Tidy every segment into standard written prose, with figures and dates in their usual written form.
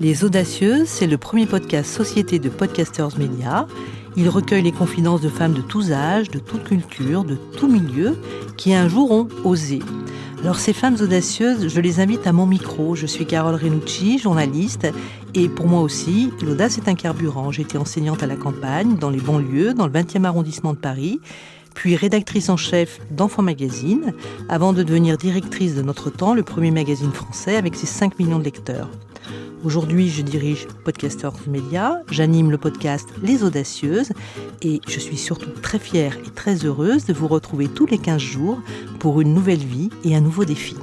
Les Audacieuses, c'est le premier podcast société de Podcasters Media. Il recueille les confidences de femmes de tous âges, de toute culture, de tout milieu, qui un jour ont osé. Alors ces femmes audacieuses, je les invite à mon micro. Je suis Carole Renucci, journaliste, et pour moi aussi, l'audace est un carburant. J'étais enseignante à la campagne, dans les banlieues, dans le 20e arrondissement de Paris, puis rédactrice en chef d'Enfants Magazine, avant de devenir directrice de Notre Temps, le premier magazine français avec ses 5 millions de lecteurs. Aujourd'hui, je dirige Podcasters Media, j'anime le podcast Les Audacieuses et je suis surtout très fière et très heureuse de vous retrouver tous les 15 jours pour une nouvelle vie et un nouveau défi.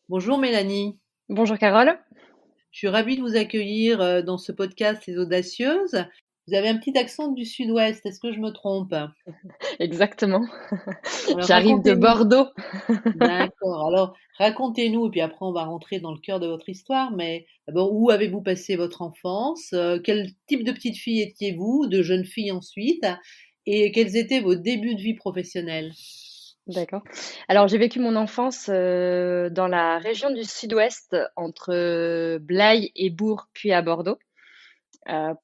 Bonjour Mélanie. Bonjour Carole. Je suis ravie de vous accueillir dans ce podcast Les Audacieuses. Vous avez un petit accent du sud-ouest, est-ce que je me trompe ? Exactement. Alors, J'arrive de Bordeaux. D'accord. Alors, racontez-nous, et puis après, on va rentrer dans le cœur de votre histoire. Mais d'abord, où avez-vous passé votre enfance ? Quel type de petite fille étiez-vous, de jeune fille ensuite ? Et quels étaient vos débuts de vie professionnelle ? D'accord. Alors, j'ai vécu mon enfance dans la région du sud-ouest, entre Blaye et Bourg, puis à Bordeaux,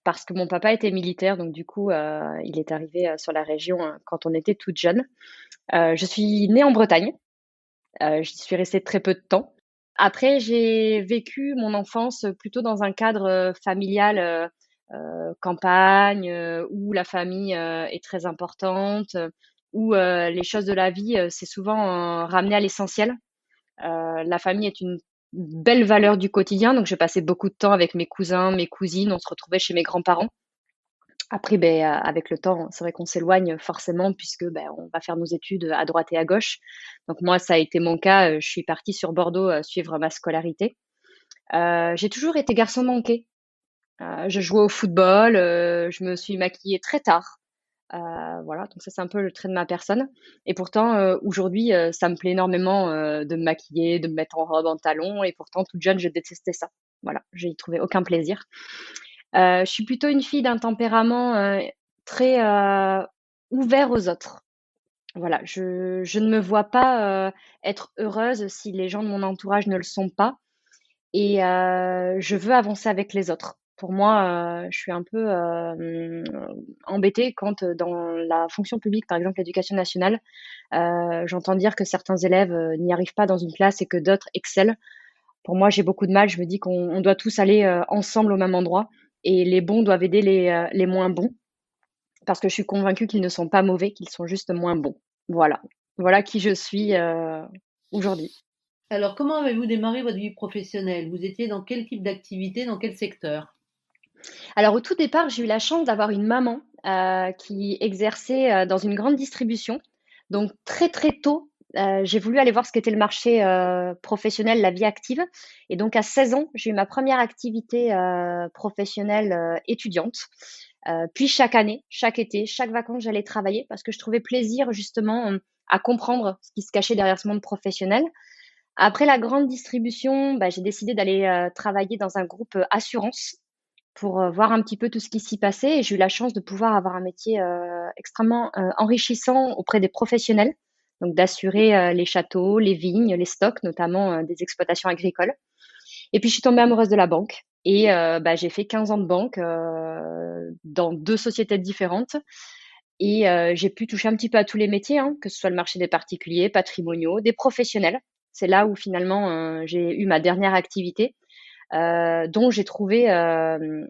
parce que mon papa était militaire, donc du coup, il est arrivé sur la région quand on était toute jeune. Je suis née en Bretagne. J'y suis restée très peu de temps. Après, j'ai vécu mon enfance plutôt dans un cadre familial, campagne, où la famille est très importante, où les choses de la vie, c'est souvent ramené à l'essentiel. La famille est une belle valeur du quotidien, donc j'ai passé beaucoup de temps avec mes cousins, mes cousines, on se retrouvait chez mes grands-parents. Après, avec le temps, c'est vrai qu'on s'éloigne forcément puisque, on va faire nos études à droite et à gauche. Donc moi, ça a été mon cas, je suis partie sur Bordeaux, suivre ma scolarité. J'ai toujours été garçon manqué. Je jouais au football, je me suis maquillée très tard. Voilà, donc ça, c'est un peu le trait de ma personne. Et pourtant, aujourd'hui, ça me plaît énormément, de me maquiller, de me mettre en robe, en talons et pourtant toute jeune, je détestais ça. Voilà, j'y trouvais aucun plaisir. Je suis plutôt une fille d'un tempérament, très, ouvert aux autres. Voilà, je ne me vois pas, être heureuse si les gens de mon entourage ne le sont pas et je veux avancer avec les autres. Pour moi, je suis un peu, embêtée quand, dans la fonction publique, par exemple l'éducation nationale, j'entends dire que certains élèves, n'y arrivent pas dans une classe et que d'autres excellent. Pour moi, j'ai beaucoup de mal. Je me dis qu'on doit tous aller ensemble au même endroit et les bons doivent aider les moins bons parce que je suis convaincue qu'ils ne sont pas mauvais, qu'ils sont juste moins bons. Voilà. Voilà qui je suis aujourd'hui. Alors, comment avez-vous démarré votre vie professionnelle ? Vous étiez dans quel type d'activité, dans quel secteur ? Alors, au tout départ, j'ai eu la chance d'avoir une maman qui exerçait dans une grande distribution. Donc, très, très tôt, j'ai voulu aller voir ce qu'était le marché professionnel, la vie active. Et donc, à 16 ans, j'ai eu ma première activité professionnelle étudiante. Puis, chaque année, chaque été, chaque vacances, j'allais travailler parce que je trouvais plaisir justement à comprendre ce qui se cachait derrière ce monde professionnel. Après la grande distribution, j'ai décidé d'aller travailler dans un groupe assurance pour voir un petit peu tout ce qui s'y passait. Et j'ai eu la chance de pouvoir avoir un métier extrêmement enrichissant auprès des professionnels, donc d'assurer les châteaux, les vignes, les stocks, notamment des exploitations agricoles. Et puis je suis tombée amoureuse de la banque et j'ai fait 15 ans de banque dans 2 sociétés différentes et j'ai pu toucher un petit peu à tous les métiers, hein, que ce soit le marché des particuliers, patrimoniaux, des professionnels. C'est là où finalement j'ai eu ma dernière activité dont j'ai trouvé un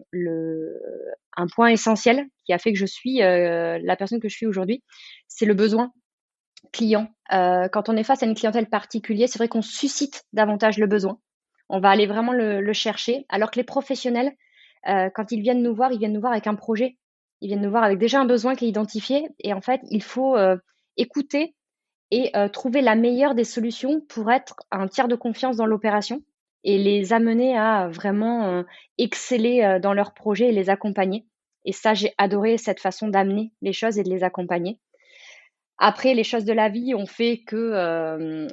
point essentiel qui a fait que je suis la personne que je suis aujourd'hui, c'est le besoin client. Quand on est face à une clientèle particulière, c'est vrai qu'on suscite davantage le besoin. On va aller vraiment le chercher, alors que les professionnels, quand ils viennent nous voir, ils viennent nous voir avec un projet. Ils viennent nous voir avec déjà un besoin qui est identifié et en fait, il faut écouter et trouver la meilleure des solutions pour être un tiers de confiance dans l'opération et les amener à vraiment exceller dans leurs projets et les accompagner. Et ça, j'ai adoré cette façon d'amener les choses et de les accompagner. Après, les choses de la vie ont fait que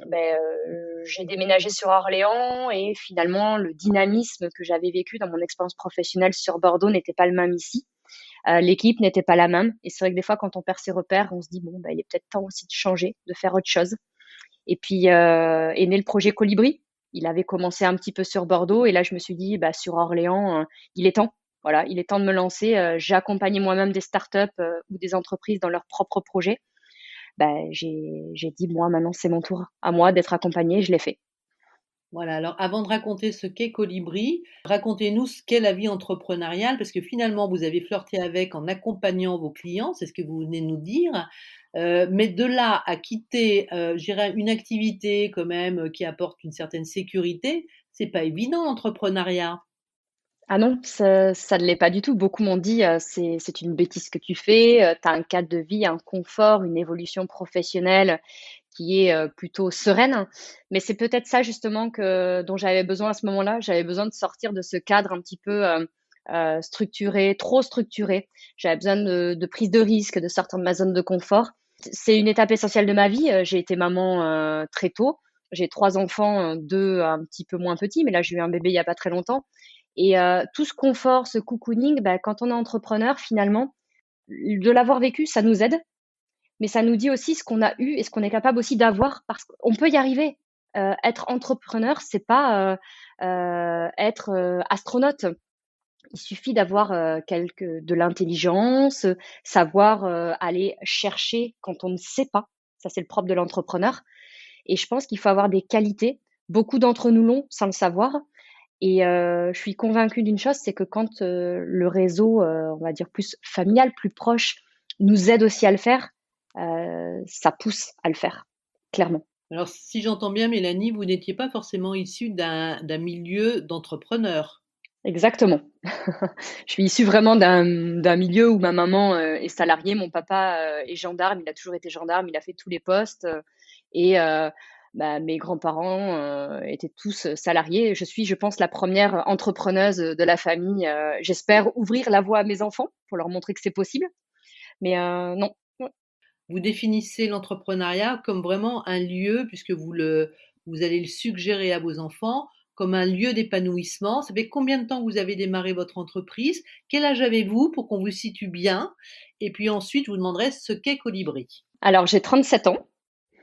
j'ai déménagé sur Orléans et finalement, le dynamisme que j'avais vécu dans mon expérience professionnelle sur Bordeaux n'était pas le même ici. L'équipe n'était pas la même. Et c'est vrai que des fois, quand on perd ses repères, on se dit, bon, il est peut-être temps aussi de changer, de faire autre chose. Et puis est né le projet Colibri, Il avait commencé un petit peu sur Bordeaux et là, je me suis dit, bah, sur Orléans, il est temps. Voilà, il est temps de me lancer. J'ai accompagné moi-même des startups ou des entreprises dans leurs propres projets. Bah, j'ai dit, moi, maintenant, c'est mon tour à moi d'être accompagnée. Je l'ai fait. Voilà, alors avant de raconter ce qu'est Colibri, racontez-nous ce qu'est la vie entrepreneuriale, parce que finalement, vous avez flirté avec en accompagnant vos clients, c'est ce que vous venez de nous dire. Mais de là à quitter, je dirais, une activité quand même qui apporte une certaine sécurité, c'est pas évident l'entrepreneuriat. Ah non, ça ne l'est pas du tout. Beaucoup m'ont dit, c'est une bêtise que tu fais, tu as un cadre de vie, un confort, une évolution professionnelle qui est, plutôt sereine. Mais c'est peut-être ça justement dont j'avais besoin à ce moment-là. J'avais besoin de sortir de ce cadre un petit peu, structuré, trop structuré. J'avais besoin de prise de risque, de sortir de ma zone de confort. C'est une étape essentielle de ma vie. J'ai été maman, très tôt. J'ai 3 enfants, 2 un petit peu moins petits, mais là j'ai eu un bébé il y a pas très longtemps et tout ce confort, ce cocooning, bah, quand on est entrepreneur finalement, de l'avoir vécu, ça nous aide, mais ça nous dit aussi ce qu'on a eu et ce qu'on est capable aussi d'avoir parce qu'on peut y arriver. Être entrepreneur, c'est pas, être, astronaute. Il suffit d'avoir, de l'intelligence, savoir, aller chercher quand on ne sait pas. Ça, c'est le propre de l'entrepreneur et je pense qu'il faut avoir des qualités. Beaucoup d'entre nous l'ont sans le savoir et je suis convaincue d'une chose, c'est que quand, le réseau, on va dire plus familial, plus proche, nous aide aussi à le faire, ça pousse à le faire, clairement. Alors si j'entends bien Mélanie, vous n'étiez pas forcément issue d'un milieu d'entrepreneurs. Exactement. Je suis issue vraiment d'un milieu où ma maman, est salariée, mon papa, est gendarme, il a toujours été gendarme, il a fait tous les postes, et bah, mes grands-parents, étaient tous, salariés. Je suis, je pense, la première entrepreneuse, de la famille. J'espère ouvrir la voie à mes enfants pour leur montrer que c'est possible, mais non. Ouais. Vous définissez l'entrepreneuriat comme vraiment un lieu, puisque vous allez le suggérer à vos enfants, comme un lieu d'épanouissement. Ça fait combien de temps que vous avez démarré votre entreprise? Quel âge avez-vous pour qu'on vous situe bien? Et puis ensuite, je vous demanderai ce qu'est Colibri. Alors j'ai 37 ans.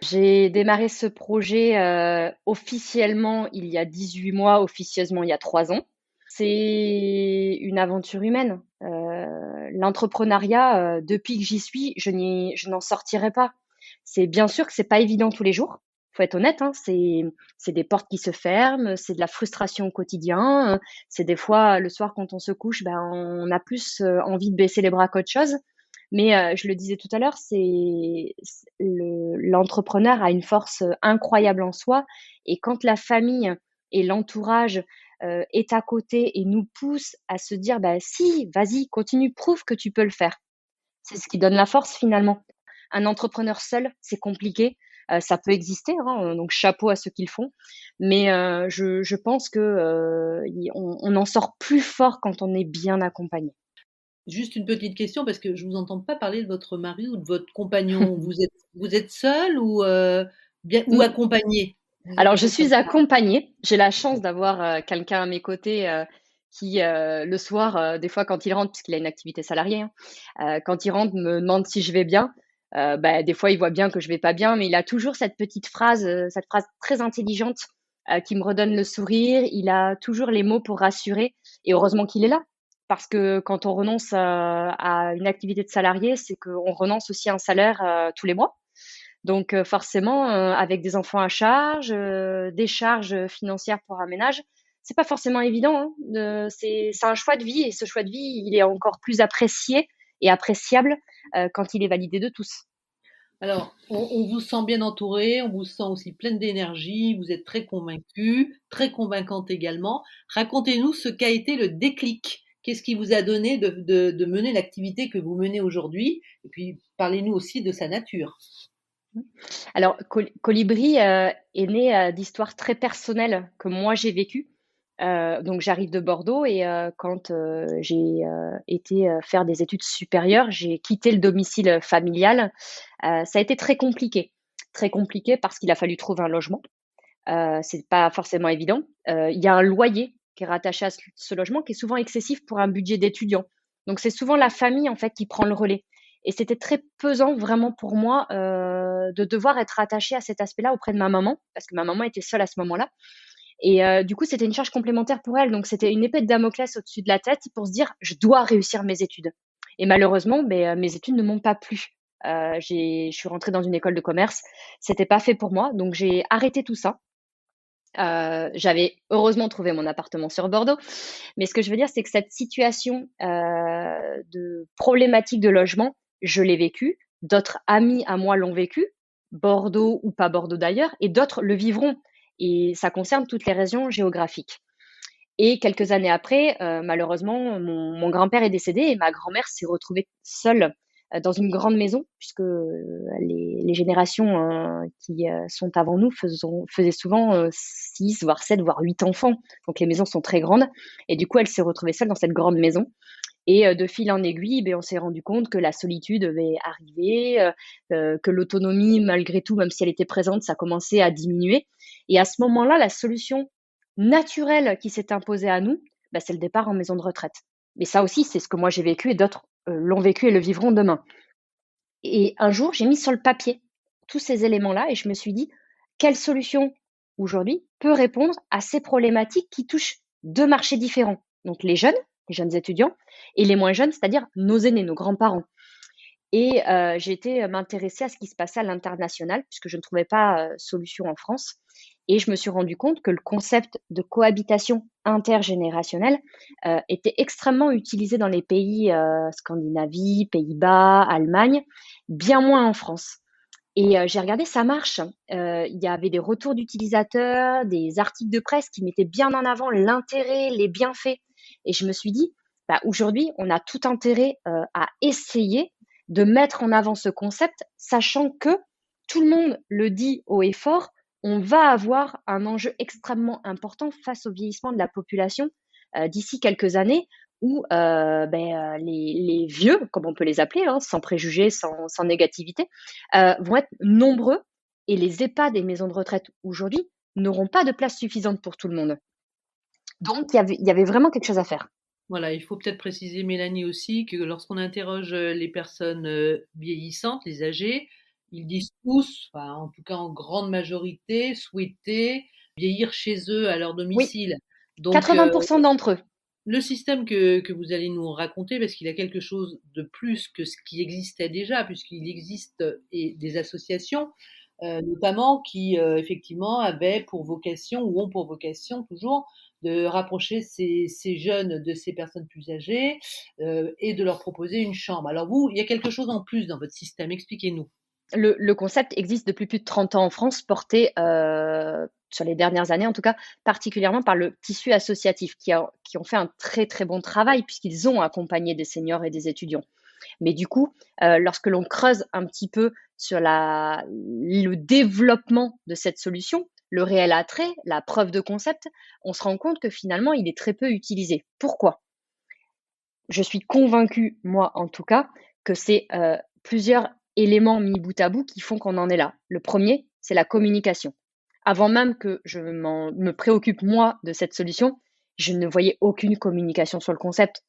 J'ai démarré ce projet, officiellement il y a 18 mois, officieusement il y a 3 ans. C'est une aventure humaine. L'entrepreneuriat, depuis que j'y suis, je n'en sortirai pas. C'est bien sûr que c'est pas évident tous les jours. Faut être honnête, hein, c'est des portes qui se ferment, c'est de la frustration au quotidien, c'est des fois le soir quand on se couche, ben, on a plus, envie de baisser les bras qu'autre chose. Mais, je le disais tout à l'heure, l'entrepreneur a une force, incroyable en soi et quand la famille et l'entourage, est à côté et nous pousse à se dire: «Bah si, vas-y, continue, prouve que tu peux le faire». C'est ce qui donne la force finalement. Un entrepreneur seul, c'est compliqué, ça peut exister, hein, donc chapeau à ceux qui le font. Mais, je pense que, on en sort plus fort quand on est bien accompagné. Juste une petite question, parce que je vous entends pas parler de votre mari ou de votre compagnon. Vous êtes seul ou bien ou Mmh. accompagné? Alors Vous je êtes comme suis accompagnée. J'ai la chance d'avoir, quelqu'un à mes côtés, qui, le soir, des fois quand il rentre, puisqu'il a une activité salariée, hein, quand il rentre, me demande si je vais bien. Bah, des fois, il voit bien que je vais pas bien, mais il a toujours cette phrase très intelligente, qui me redonne le sourire. Il a toujours les mots pour rassurer et heureusement qu'il est là. Parce que quand on renonce, à une activité de salarié, c'est qu'on renonce aussi à un salaire, tous les mois. Donc forcément, avec des enfants à charge, des charges, financières pour un ménage, c'est pas forcément évident, hein, c'est un choix de vie et ce choix de vie, il est encore plus apprécié et appréciable, quand il est validé de tous. Alors, on vous sent bien entourée, on vous sent aussi pleine d'énergie, vous êtes très convaincue, très convaincante également. Racontez-nous ce qu'a été le déclic. Qu'est-ce qui vous a donné de mener l'activité que vous menez aujourd'hui? Et puis, parlez-nous aussi de sa nature. Alors Colibri, est né, d'histoires très personnelles que moi j'ai vécues. Donc j'arrive de Bordeaux et quand, j'ai, été, faire des études supérieures, j'ai quitté le domicile, familial. Ça a été très compliqué. Très compliqué parce qu'il a fallu trouver un logement. C'est pas forcément évident. Il y a un loyer qui est rattaché à ce logement qui est souvent excessif pour un budget d'étudiant. Donc c'est souvent la famille, en fait, qui prend le relais et c'était très pesant vraiment pour moi, de devoir être attachée à cet aspect-là auprès de ma maman, parce que ma maman était seule à ce moment-là Et du coup, c'était une charge complémentaire pour elle. Donc, c'était une épée de Damoclès au-dessus de la tête pour se dire, je dois réussir mes études. Et malheureusement, mes études ne m'ont pas plu. Je suis rentrée dans une école de commerce. C'était pas fait pour moi. Donc, j'ai arrêté tout ça. J'avais heureusement trouvé mon appartement sur Bordeaux. Mais ce que je veux dire, c'est que cette situation de problématique de logement, je l'ai vécue. D'autres amis à moi l'ont vécu, Bordeaux ou pas Bordeaux d'ailleurs, et d'autres le vivront. Et ça concerne toutes les régions géographiques. Et quelques années après, malheureusement, mon grand-père est décédé et ma grand-mère s'est retrouvée seule dans une grande maison, puisque les générations qui sont avant nous faisaient souvent 6, voire 7, voire 8 enfants. Donc les maisons sont très grandes. Et du coup, elle s'est retrouvée seule dans cette grande maison. Et de fil en aiguille, on s'est rendu compte que la solitude devait arriver, que l'autonomie, malgré tout, même si elle était présente, ça commençait à diminuer. Et à ce moment-là, la solution naturelle qui s'est imposée à nous, c'est le départ en maison de retraite. Mais ça aussi, c'est ce que moi j'ai vécu et d'autres l'ont vécu et le vivront demain. Et un jour, j'ai mis sur le papier tous ces éléments-là et je me suis dit, quelle solution aujourd'hui peut répondre à ces problématiques qui touchent deux marchés différents? Donc les jeunes étudiants, et les moins jeunes, c'est-à-dire nos aînés, nos grands-parents. Et j'ai été m'intéresser à ce qui se passait à l'international, puisque je ne trouvais pas solution en France. Et je me suis rendu compte que le concept de cohabitation intergénérationnelle était extrêmement utilisé dans les pays Scandinavie, Pays-Bas, Allemagne, bien moins en France. Et j'ai regardé, ça marche. Il y avait des retours d'utilisateurs, des articles de presse qui mettaient bien en avant l'intérêt, les bienfaits. Et je me suis dit, aujourd'hui, on a tout intérêt à essayer de mettre en avant ce concept, sachant que tout le monde le dit haut et fort, on va avoir un enjeu extrêmement important face au vieillissement de la population d'ici quelques années où les vieux, comme on peut les appeler, sans préjugés, sans négativité, vont être nombreux et les EHPAD et maisons de retraite aujourd'hui n'auront pas de place suffisante pour tout le monde. Donc, il y avait vraiment quelque chose à faire. Voilà, il faut peut-être préciser, Mélanie, aussi que lorsqu'on interroge les personnes vieillissantes, les âgés, ils disent tous, enfin, en tout cas en grande majorité, souhaiter vieillir chez eux, à leur Oui, domicile. Donc, 80% d'entre eux. le système que vous allez nous raconter, parce qu'il a quelque chose de plus que ce qui existait déjà, puisqu'il existe des associations, notamment qui effectivement avaient pour vocation, ou ont pour vocation toujours, de rapprocher ces jeunes de ces personnes plus âgées et de leur proposer une chambre. Alors vous, il y a quelque chose en plus dans votre système, expliquez-nous. Le concept existe depuis plus de 30 ans en France, porté sur les dernières années, en tout cas, particulièrement par le tissu associatif, qui ont fait un très très bon travail puisqu'ils ont accompagné des seniors et des étudiants. Mais du coup, lorsque l'on creuse un petit peu sur le développement de cette solution, le réel attrait, la preuve de concept, on se rend compte que finalement, il est très peu utilisé. Pourquoi? Je suis convaincue, moi en tout cas, que c'est plusieurs éléments mis bout à bout qui font qu'on en est là. Le premier, c'est la communication. Avant même que je me préoccupe, moi, de cette solution, je ne voyais aucune communication sur le concept.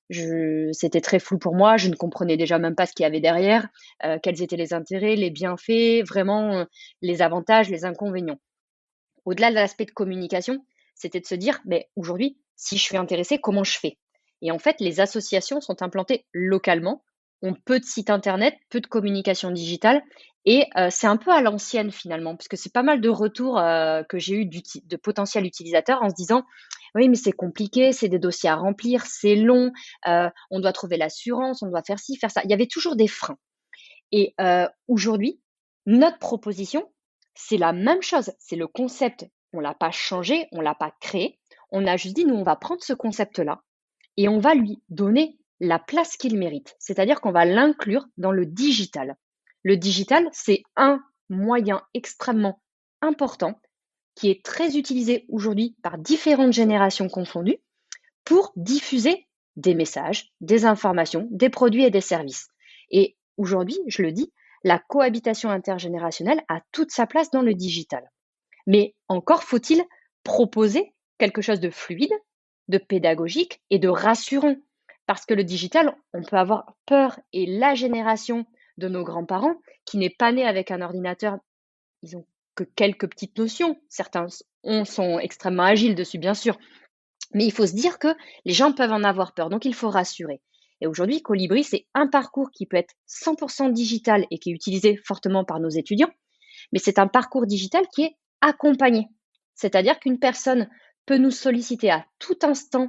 C'était très flou pour moi, je ne comprenais déjà même pas ce qu'il y avait derrière, quels étaient les intérêts, les bienfaits, vraiment les avantages, les inconvénients. Au-delà de l'aspect de communication, c'était de se dire, mais aujourd'hui, si je suis intéressée, comment je fais? Et en fait, les associations sont implantées localement, ont peu de sites internet, peu de communication digitale, et c'est un peu à l'ancienne finalement, parce que c'est pas mal de retours que j'ai eu de potentiels utilisateurs en se disant, oui, mais c'est compliqué, c'est des dossiers à remplir, c'est long, on doit trouver l'assurance, on doit faire ci, faire ça. Il y avait toujours des freins. Et aujourd'hui, notre proposition, c'est la même chose. C'est le concept. On l'a pas changé, on l'a pas créé. On a juste dit, nous, on va prendre ce concept-là et on va lui donner la place qu'il mérite. C'est-à-dire qu'on va l'inclure dans le digital. Le digital, c'est un moyen extrêmement important qui est très utilisé aujourd'hui par différentes générations confondues pour diffuser des messages, des informations, des produits et des services. Et aujourd'hui, je le dis, la cohabitation intergénérationnelle a toute sa place dans le digital. Mais encore faut-il proposer quelque chose de fluide, de pédagogique et de rassurant. Parce que le digital, on peut avoir peur, et la génération de nos grands-parents, qui n'est pas née avec un ordinateur, ils ont que quelques petites notions. Certains sont extrêmement agiles dessus, bien sûr. Mais il faut se dire que les gens peuvent en avoir peur, donc il faut rassurer. Et aujourd'hui, Colibri, c'est un parcours qui peut être 100% digital et qui est utilisé fortement par nos étudiants, mais c'est un parcours digital qui est accompagné. C'est-à-dire qu'une personne peut nous solliciter à tout instant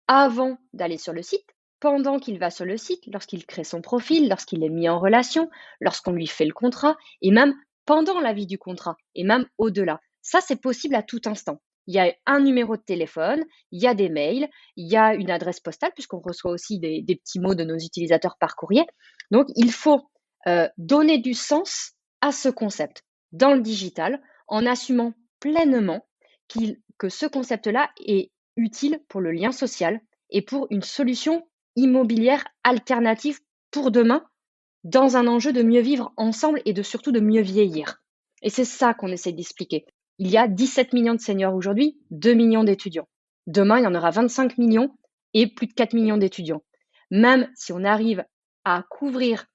avant d'aller sur le site, pendant qu'il va sur le site, lorsqu'il crée son profil, lorsqu'il est mis en relation, lorsqu'on lui fait le contrat, et même pendant la vie du contrat, et même au-delà. Ça, c'est possible à tout instant. Il y a un numéro de téléphone, il y a des mails, il y a une adresse postale, puisqu'on reçoit aussi des petits mots de nos utilisateurs par courrier. Donc, il faut donner du sens à ce concept dans le digital, en assumant pleinement que ce concept-là est utile pour le lien social et pour une solution immobilière alternative pour demain, dans un enjeu de mieux vivre ensemble et surtout de mieux vieillir. Et c'est ça qu'on essaie d'expliquer. Il y a 17 millions de seniors aujourd'hui, 2 millions d'étudiants. Demain, il y en aura 25 millions et plus de 4 millions d'étudiants. Même si on arrive à couvrir,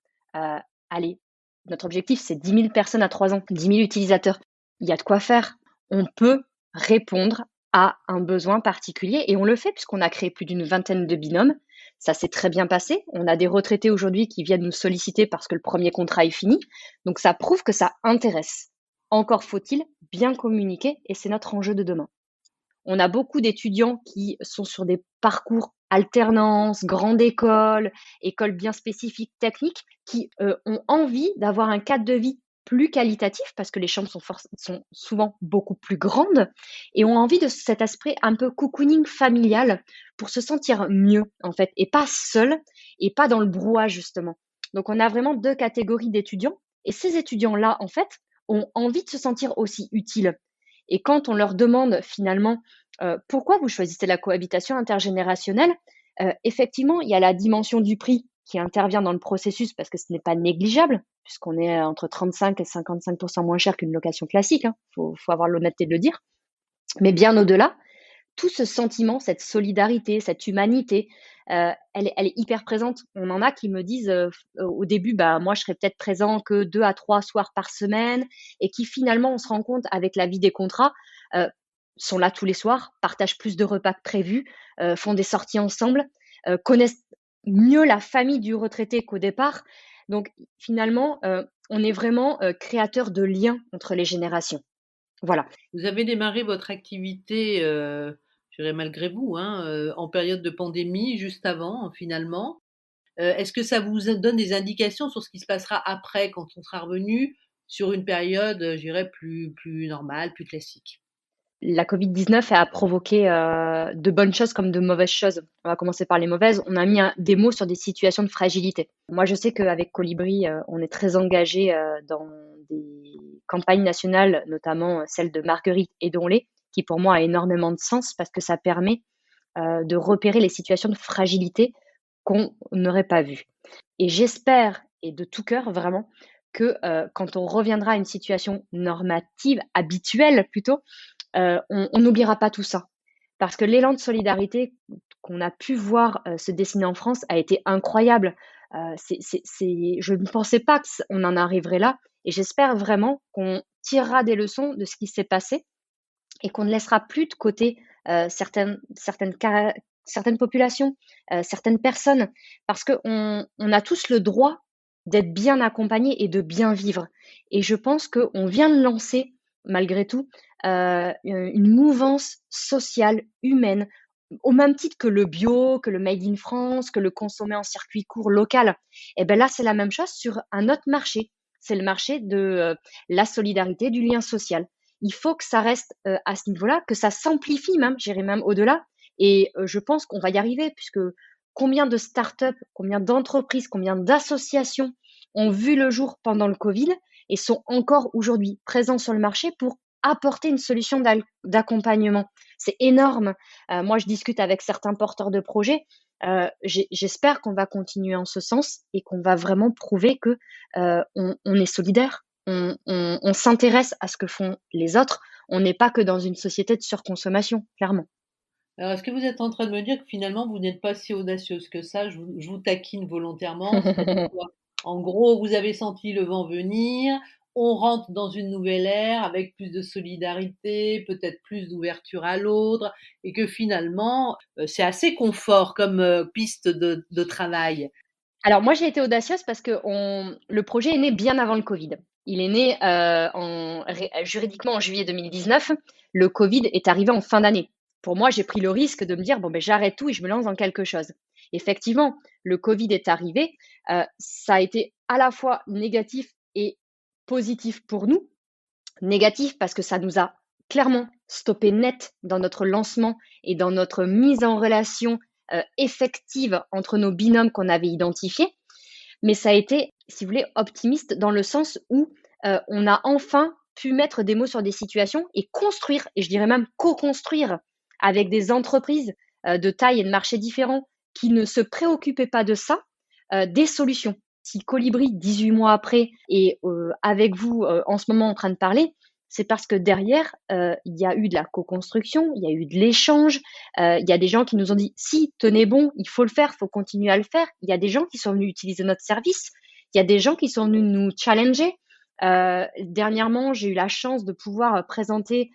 allez, notre objectif, c'est 10 000 personnes à 3 ans, 10 000 utilisateurs. Il y a de quoi faire. On peut répondre à un besoin particulier et on le fait puisqu'on a créé plus d'une vingtaine de binômes. Ça s'est très bien passé. On a des retraités aujourd'hui qui viennent nous solliciter parce que le premier contrat est fini. Donc ça prouve que ça intéresse. Encore faut-il bien communiquer et c'est notre enjeu de demain. On a beaucoup d'étudiants qui sont sur des parcours alternance, grande école, école bien spécifique, technique, qui ont envie d'avoir un cadre de vie plus qualitatif parce que les chambres sont souvent beaucoup plus grandes et ont envie de cet esprit un peu cocooning familial pour se sentir mieux en fait et pas seul et pas dans le brouhaha justement. Donc on a vraiment deux catégories d'étudiants et ces étudiants-là en fait ont envie de se sentir aussi utiles. Et quand on leur demande finalement pourquoi vous choisissez la cohabitation intergénérationnelle, effectivement, il y a la dimension du prix qui intervient dans le processus parce que ce n'est pas négligeable, puisqu'on est entre 35 et 55% moins cher qu'une location classique. Faut avoir l'honnêteté de le dire. Mais bien au-delà, tout ce sentiment, cette solidarité, cette humanité, elle est hyper présente. On en a qui me disent au début, bah, moi, je serais peut-être présent que 2 à 3 soirs par semaine et qui finalement, on se rend compte avec la vie des contrats, sont là tous les soirs, partagent plus de repas que prévu, font des sorties ensemble, connaissent mieux la famille du retraité qu'au départ. Donc finalement, on est vraiment créateur de liens entre les générations. Voilà. Vous avez démarré votre activité, je dirais malgré vous, hein, en période de pandémie, juste avant, finalement. Est-ce que ça vous donne des indications sur ce qui se passera après, quand on sera revenu sur une période, je dirais plus normale, plus classique? La Covid-19 a provoqué de bonnes choses comme de mauvaises choses. On va commencer par les mauvaises. On a mis des mots sur des situations de fragilité. Moi, je sais qu'avec Colibri, on est très engagé dans des campagnes nationales, notamment celle de Marguerite Edonlé, qui pour moi a énormément de sens parce que ça permet de repérer les situations de fragilité qu'on n'aurait pas vues. Et j'espère, et de tout cœur vraiment, que quand on reviendra à une situation normative, habituelle plutôt, on n'oubliera pas tout ça. Parce que l'élan de solidarité qu'on a pu voir se dessiner en France a été incroyable. Je ne pensais pas qu'on en arriverait là. Et j'espère vraiment qu'on tirera des leçons de ce qui s'est passé et qu'on ne laissera plus de côté certaines populations, certaines personnes, parce qu'on a tous le droit d'être bien accompagnés et de bien vivre. Et je pense qu'on vient de lancer, malgré tout, une mouvance sociale, humaine, au même titre que le bio, que le made in France, que le consommer en circuit court local. Et bien là, c'est la même chose sur un autre marché. C'est le marché de la solidarité, du lien social. Il faut que ça reste à ce niveau-là, que ça s'amplifie même, j'irai même au-delà. Et je pense qu'on va y arriver, puisque combien de startups, combien d'entreprises, combien d'associations ont vu le jour pendant le Covid et sont encore aujourd'hui présents sur le marché pour apporter une solution d'accompagnement. C'est énorme. Moi, je discute avec certains porteurs de projets. J'espère qu'on va continuer en ce sens et qu'on va vraiment prouver que on est solidaire, on s'intéresse à ce que font les autres. On n'est pas que dans une société de surconsommation, clairement. Alors, est-ce que vous êtes en train de me dire que finalement vous n'êtes pas si audacieuse que ça? Je vous taquine volontairement. C'est-à-dire quoi? En gros, vous avez senti le vent venir, on rentre dans une nouvelle ère avec plus de solidarité, peut-être plus d'ouverture à l'autre et que finalement, c'est assez confort comme, piste de travail. Alors moi, j'ai été audacieuse parce que le projet est né bien avant le Covid. Il est né juridiquement en juillet 2019. Le Covid est arrivé en fin d'année. Pour moi, j'ai pris le risque de me dire, bon, ben, j'arrête tout et je me lance dans quelque chose. Effectivement, le Covid est arrivé. Ça a été à la fois négatif et positif pour nous. Négatif parce que ça nous a clairement stoppé net dans notre lancement et dans notre mise en relation effective entre nos binômes qu'on avait identifiés. Mais ça a été, si vous voulez, optimiste dans le sens où on a enfin pu mettre des mots sur des situations et construire, et je dirais même co-construire avec des entreprises de taille et de marché différents qui ne se préoccupaient pas de ça, des solutions. Si Colibri, 18 mois après, est avec vous en ce moment en train de parler, c'est parce que derrière, il y a eu de la co-construction, il y a eu de l'échange, il y a des gens qui nous ont dit: «Si, tenez bon, il faut le faire, il faut continuer à le faire». Il y a des gens qui sont venus utiliser notre service, il y a des gens qui sont venus nous challenger. Dernièrement, j'ai eu la chance de pouvoir présenter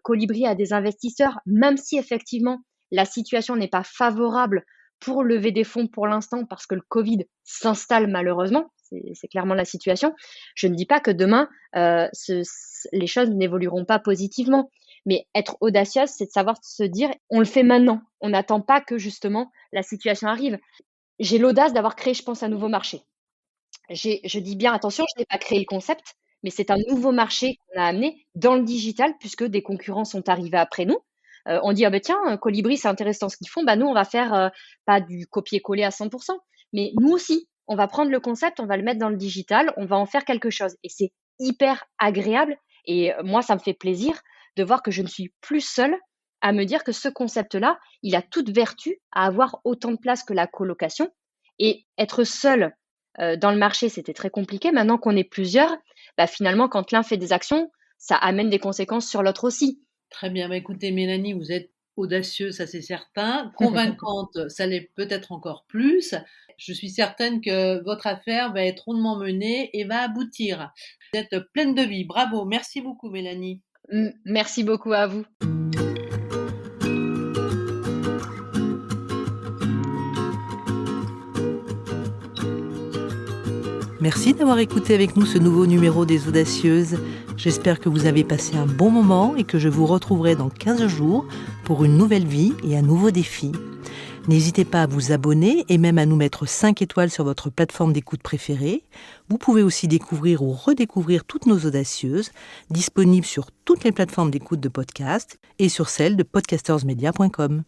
Colibri à des investisseurs, même si effectivement la situation n'est pas favorable pour lever des fonds pour l'instant parce que le Covid s'installe malheureusement, c'est clairement la situation. Je ne dis pas que demain, les choses n'évolueront pas positivement, mais être audacieuse, c'est de savoir se dire, on le fait maintenant. On n'attend pas que justement la situation arrive. J'ai l'audace d'avoir créé, je pense, un nouveau marché. Je dis bien attention, je n'ai pas créé le concept, mais c'est un nouveau marché qu'on a amené dans le digital puisque des concurrents sont arrivés après nous. On dit: «Ah ben tiens, Colibri, c'est intéressant ce qu'ils font, bah, nous, on va faire, pas du copier-coller à 100 mais nous aussi, on va prendre le concept, on va le mettre dans le digital, on va en faire quelque chose» et c'est hyper agréable et moi, ça me fait plaisir de voir que je ne suis plus seule à me dire que ce concept-là, il a toute vertu à avoir autant de place que la colocation et être seule, dans le marché, c'était très compliqué. Maintenant qu'on est plusieurs, bah, finalement, quand l'un fait des actions, ça amène des conséquences sur l'autre aussi. Très bien, bah, écoutez Mélanie, vous êtes audacieuse, ça c'est certain, convaincante, ça l'est peut-être encore plus. Je suis certaine que votre affaire va être rondement menée et va aboutir. Vous êtes pleine de vie, bravo, merci beaucoup Mélanie. Merci beaucoup à vous. Merci d'avoir écouté avec nous ce nouveau numéro des Audacieuses. J'espère que vous avez passé un bon moment et que je vous retrouverai dans 15 jours pour une nouvelle vie et un nouveau défi. N'hésitez pas à vous abonner et même à nous mettre 5 étoiles sur votre plateforme d'écoute préférée. Vous pouvez aussi découvrir ou redécouvrir toutes nos Audacieuses, disponibles sur toutes les plateformes d'écoute de podcast et sur celle de podcastersmedia.com.